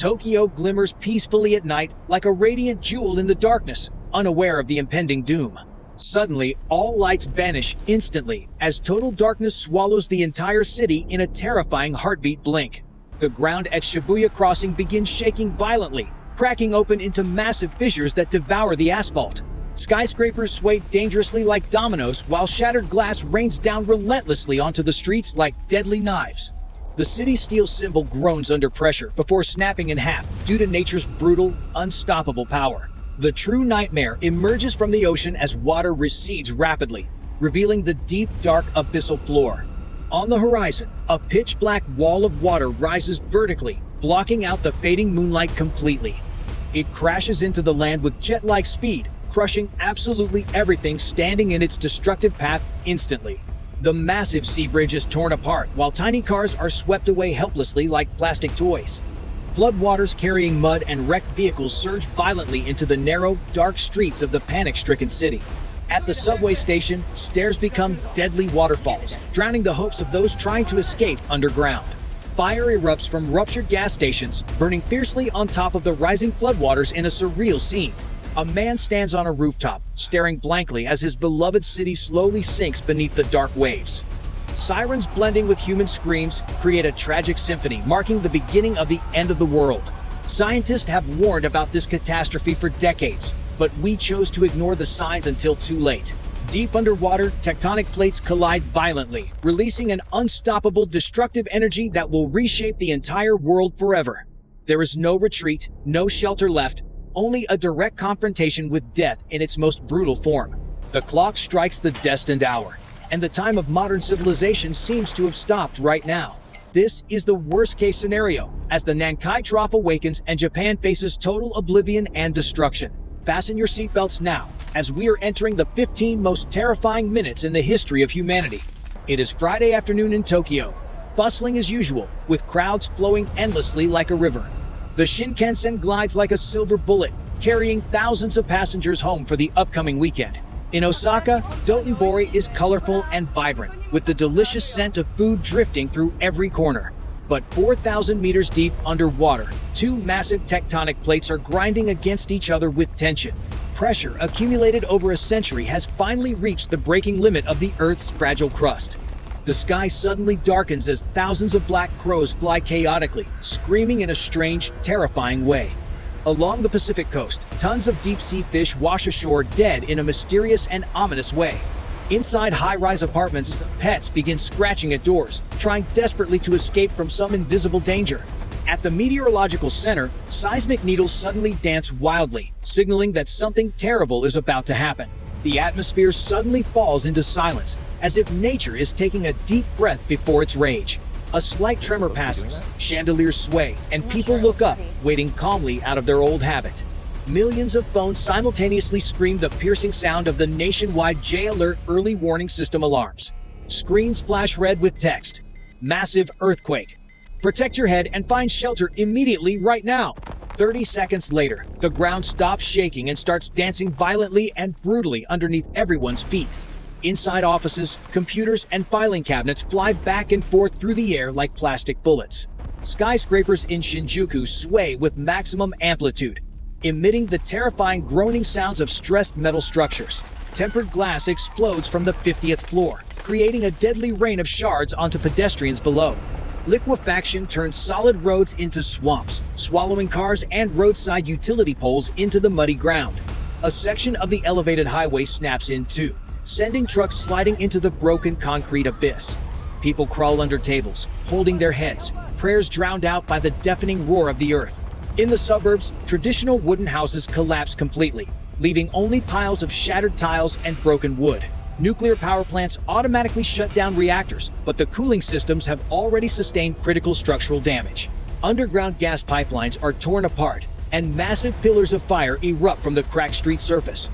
Tokyo glimmers peacefully at night like a radiant jewel in the darkness, unaware of the impending doom. Suddenly, all lights vanish instantly as total darkness swallows the entire city in a terrifying heartbeat blink. The ground at Shibuya Crossing begins shaking violently, cracking open into massive fissures that devour the asphalt. Skyscrapers sway dangerously like dominoes, while shattered glass rains down relentlessly onto the streets like deadly knives. The city's steel symbol groans under pressure before snapping in half due to nature's brutal, unstoppable power. The true nightmare emerges from the ocean as water recedes rapidly, revealing the deep, dark, abyssal floor. On the horizon, a pitch-black wall of water rises vertically, blocking out the fading moonlight completely. It crashes into the land with jet-like speed, crushing absolutely everything standing in its destructive path instantly. The massive sea bridge is torn apart, while tiny cars are swept away helplessly like plastic toys. Floodwaters carrying mud and wrecked vehicles surge violently into the narrow, dark streets of the panic-stricken city. At the subway station, stairs become deadly waterfalls, drowning the hopes of those trying to escape underground. Fire erupts from ruptured gas stations, burning fiercely on top of the rising floodwaters in a surreal scene. A man stands on a rooftop, staring blankly as his beloved city slowly sinks beneath the dark waves. Sirens blending with human screams create a tragic symphony, marking the beginning of the end of the world. Scientists have warned about this catastrophe for decades, but we chose to ignore the signs until too late. Deep underwater, tectonic plates collide violently, releasing an unstoppable destructive energy that will reshape the entire world forever. There is no retreat, no shelter left, only a direct confrontation with death in its most brutal form. The clock strikes the destined hour, and the time of modern civilization seems to have stopped right now. This is the worst-case scenario, as the Nankai Trough awakens and Japan faces total oblivion and destruction. Fasten your seatbelts now, as we are entering the 15 most terrifying minutes in the history of humanity. It is Friday afternoon in Tokyo, bustling as usual, with crowds flowing endlessly like a river. The Shinkansen glides like a silver bullet, carrying thousands of passengers home for the upcoming weekend. In Osaka, Dotonbori is colorful and vibrant, with the delicious scent of food drifting through every corner. But 4,000 meters deep underwater, two massive tectonic plates are grinding against each other with tension. Pressure accumulated over a century has finally reached the breaking limit of the Earth's fragile crust. The sky suddenly darkens as thousands of black crows fly chaotically, screaming in a strange, terrifying way. Along the Pacific coast, tons of deep-sea fish wash ashore dead in a mysterious and ominous way. Inside high-rise apartments, pets begin scratching at doors, trying desperately to escape from some invisible danger. At the meteorological center, seismic needles suddenly dance wildly, signaling that something terrible is about to happen. The atmosphere suddenly falls into silence, as if nature is taking a deep breath before its rage. A slight tremor passes, chandeliers sway, and people look up, waiting calmly out of their old habit. Millions of phones simultaneously scream the piercing sound of the nationwide J-Alert early warning system alarms. Screens flash red with text: "Massive earthquake. Protect your head and find shelter immediately right now." 30 seconds later, the ground stops shaking and starts dancing violently and brutally underneath everyone's feet. Inside offices, computers and filing cabinets fly back and forth through the air like plastic bullets. Skyscrapers in Shinjuku sway with maximum amplitude, emitting the terrifying groaning sounds of stressed metal structures. Tempered glass explodes from the 50th floor, creating a deadly rain of shards onto pedestrians below. Liquefaction turns solid roads into swamps, swallowing cars and roadside utility poles into the muddy ground. A section of the elevated highway snaps in two, sending trucks sliding into the broken concrete abyss. People crawl under tables, holding their heads, prayers drowned out by the deafening roar of the earth. In the suburbs, traditional wooden houses collapse completely, leaving only piles of shattered tiles and broken wood. Nuclear power plants automatically shut down reactors, but the cooling systems have already sustained critical structural damage. Underground gas pipelines are torn apart, and massive pillars of fire erupt from the cracked street surface.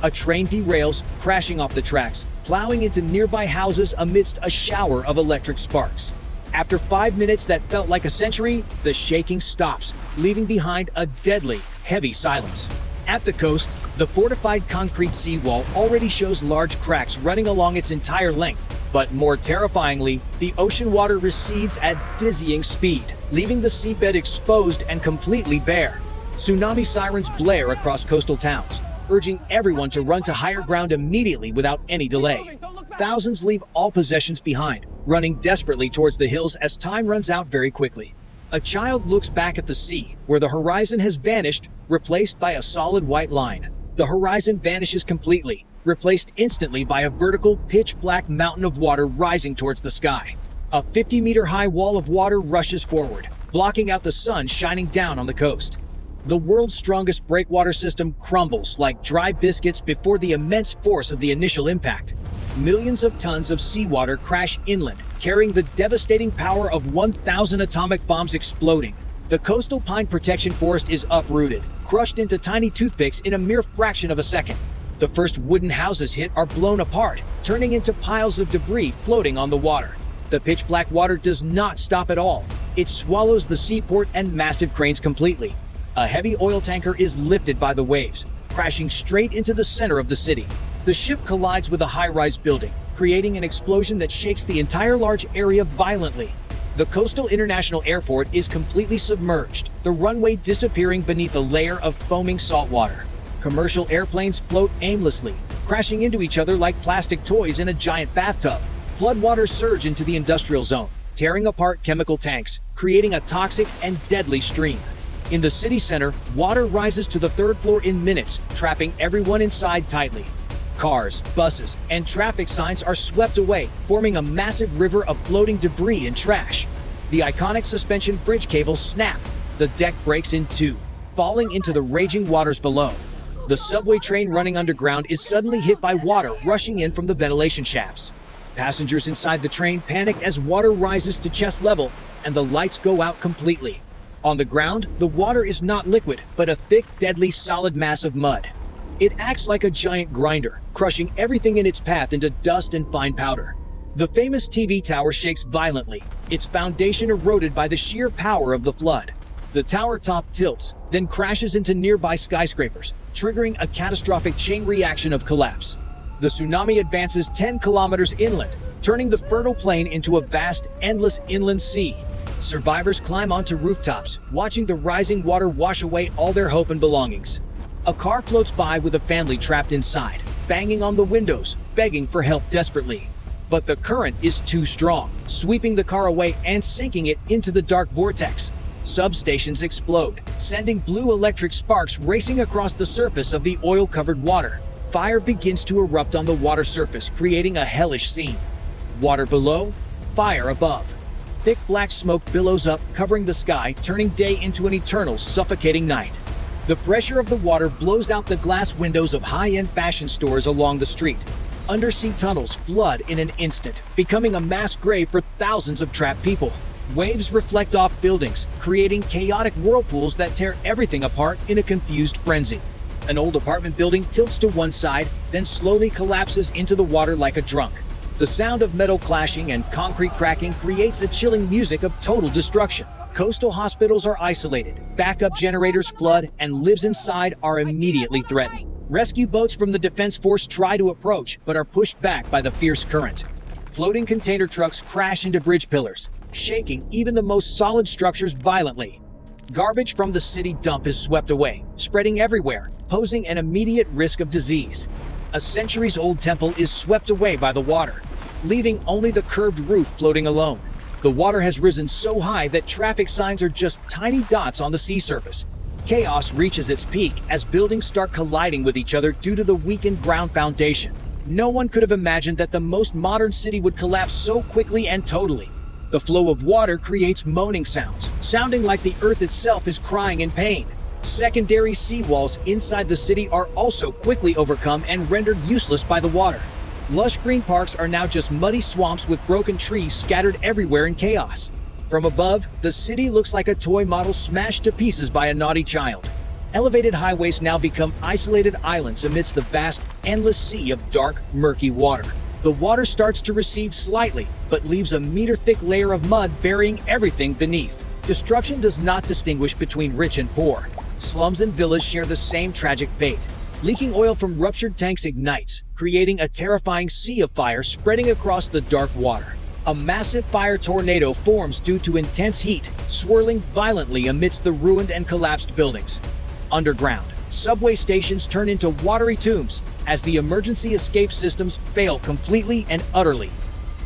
A train derails, crashing off the tracks, plowing into nearby houses amidst a shower of electric sparks. After 5 minutes that felt like a century, the shaking stops, leaving behind a deadly, heavy silence. At the coast, the fortified concrete seawall already shows large cracks running along its entire length, But more terrifyingly, the ocean water recedes at dizzying speed, leaving the seabed exposed and completely bare. Tsunami sirens blare across coastal towns, urging everyone to run to higher ground immediately without any delay. Thousands leave all possessions behind, running desperately towards the hills as time runs out very quickly. A child looks back at the sea, where the horizon has vanished, replaced by a solid white line. The horizon vanishes completely, replaced instantly by a vertical, pitch-black mountain of water rising towards the sky. A 50-meter-high wall of water rushes forward, blocking out the sun shining down on the coast. The world's strongest breakwater system crumbles like dry biscuits before the immense force of the initial impact. Millions of tons of seawater crash inland, carrying the devastating power of 1,000 atomic bombs exploding. The coastal pine protection forest is uprooted, crushed into tiny toothpicks in a mere fraction of a second. The first wooden houses hit are blown apart, turning into piles of debris floating on the water. The pitch-black water does not stop at all. It swallows the seaport and massive cranes completely. A heavy oil tanker is lifted by the waves, crashing straight into the center of the city. The ship collides with a high-rise building, creating an explosion that shakes the entire large area violently. The Coastal International Airport is completely submerged, the runway disappearing beneath a layer of foaming saltwater. Commercial airplanes float aimlessly, crashing into each other like plastic toys in a giant bathtub. Floodwaters surge into the industrial zone, tearing apart chemical tanks, creating a toxic and deadly stream. In the city center, water rises to the third floor in minutes, trapping everyone inside tightly. Cars, buses, and traffic signs are swept away, forming a massive river of floating debris and trash. The iconic suspension bridge cables snap. The deck breaks in two, falling into the raging waters below. The subway train running underground is suddenly hit by water rushing in from the ventilation shafts. Passengers inside the train panic as water rises to chest level, and the lights go out completely. On the ground, the water is not liquid, but a thick, deadly, solid mass of mud. It acts like a giant grinder, crushing everything in its path into dust and fine powder. The famous TV tower shakes violently, its foundation eroded by the sheer power of the flood. The tower top tilts, then crashes into nearby skyscrapers, triggering a catastrophic chain reaction of collapse. The tsunami advances 10 kilometers inland, turning the fertile plain into a vast, endless inland sea. Survivors climb onto rooftops, watching the rising water wash away all their hope and belongings. A car floats by with a family trapped inside, banging on the windows, begging for help desperately. But the current is too strong, sweeping the car away and sinking it into the dark vortex. Substations explode, sending blue electric sparks racing across the surface of the oil-covered water. Fire begins to erupt on the water surface, creating a hellish scene. Water below, fire above. Thick black smoke billows up, covering the sky, turning day into an eternal, suffocating night. The pressure of the water blows out the glass windows of high-end fashion stores along the street. Undersea tunnels flood in an instant, becoming a mass grave for thousands of trapped people. Waves reflect off buildings, creating chaotic whirlpools that tear everything apart in a confused frenzy. An old apartment building tilts to one side, then slowly collapses into the water like a drunk. The sound of metal clashing and concrete cracking creates a chilling music of total destruction. Coastal hospitals are isolated, backup generators flood, and lives inside are immediately threatened. Rescue boats from the Defense Force try to approach, but are pushed back by the fierce current. Floating container trucks crash into bridge pillars, shaking even the most solid structures violently. Garbage from the city dump is swept away, spreading everywhere, posing an immediate risk of disease. A centuries-old temple is swept away by the water, leaving only the curved roof floating alone. The water has risen so high that traffic signs are just tiny dots on the sea surface. Chaos reaches its peak as buildings start colliding with each other due to the weakened ground foundation. No one could have imagined that the most modern city would collapse so quickly and totally. The flow of water creates moaning sounds, sounding like the earth itself is crying in pain. Secondary seawalls inside the city are also quickly overcome and rendered useless by the water. Lush green parks are now just muddy swamps with broken trees scattered everywhere in chaos. From above, the city looks like a toy model smashed to pieces by a naughty child. Elevated highways now become isolated islands amidst the vast, endless sea of dark, murky water. The water starts to recede slightly, but leaves a meter-thick layer of mud burying everything beneath. Destruction does not distinguish between rich and poor. Slums and villas share the same tragic fate. Leaking oil from ruptured tanks ignites, creating a terrifying sea of fire spreading across the dark water. A massive fire tornado forms due to intense heat, swirling violently amidst the ruined and collapsed buildings. Underground, subway stations turn into watery tombs as the emergency escape systems fail completely and utterly.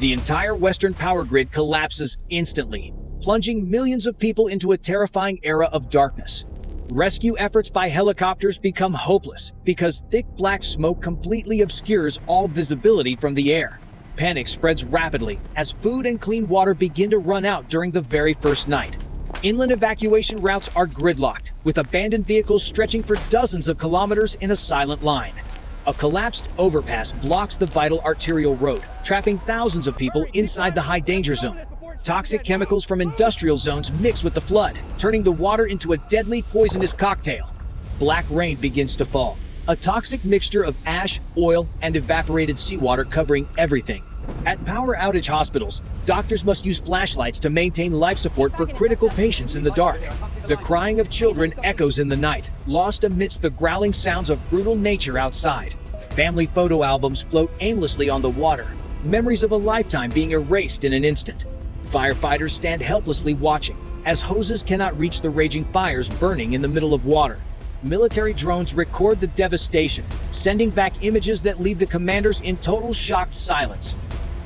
The entire Western power grid collapses instantly, plunging millions of people into a terrifying era of darkness. Rescue efforts by helicopters become hopeless because thick black smoke completely obscures all visibility from the air. Panic spreads rapidly as food and clean water begin to run out during the very first night. Inland evacuation routes are gridlocked, with abandoned vehicles stretching for dozens of kilometers in a silent line. A collapsed overpass blocks the vital arterial road, trapping thousands of people inside the high danger zone. Toxic chemicals from industrial zones mix with the flood, turning the water into a deadly poisonous cocktail. Black rain begins to fall, a toxic mixture of ash, oil, and evaporated seawater covering everything. At power outage hospitals, doctors must use flashlights to maintain life support for critical patients in the dark. The crying of children echoes in the night, lost amidst the growling sounds of brutal nature outside. Family photo albums float aimlessly on the water, memories of a lifetime being erased in an instant. Firefighters stand helplessly watching, as hoses cannot reach the raging fires burning in the middle of water. Military drones record the devastation, sending back images that leave the commanders in total shocked silence.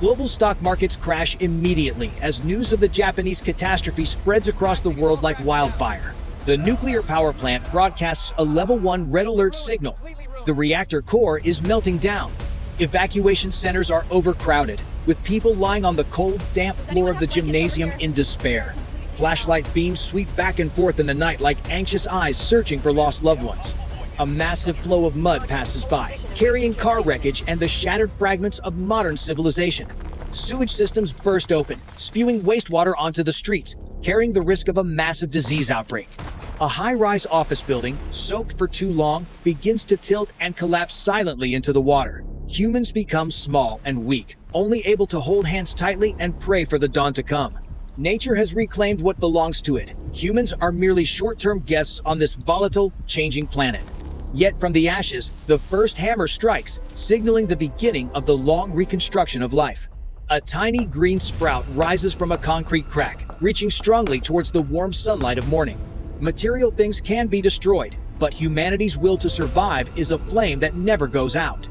Global stock markets crash immediately as news of the Japanese catastrophe spreads across the world like wildfire. The nuclear power plant broadcasts a level 1 red alert signal. The reactor core is melting down. Evacuation centers are overcrowded, with people lying on the cold, damp floor of the gymnasium in despair. Flashlight beams sweep back and forth in the night like anxious eyes searching for lost loved ones. A massive flow of mud passes by, carrying car wreckage and the shattered fragments of modern civilization. Sewage systems burst open, spewing wastewater onto the streets, carrying the risk of a massive disease outbreak. A high-rise office building, soaked for too long, begins to tilt and collapse silently into the water. Humans become small and weak, only able to hold hands tightly and pray for the dawn to come. Nature has reclaimed what belongs to it. Humans are merely short-term guests on this volatile, changing planet. Yet from the ashes, the first hammer strikes, signaling the beginning of the long reconstruction of life. A tiny green sprout rises from a concrete crack, reaching strongly towards the warm sunlight of morning. Material things can be destroyed, but humanity's will to survive is a flame that never goes out.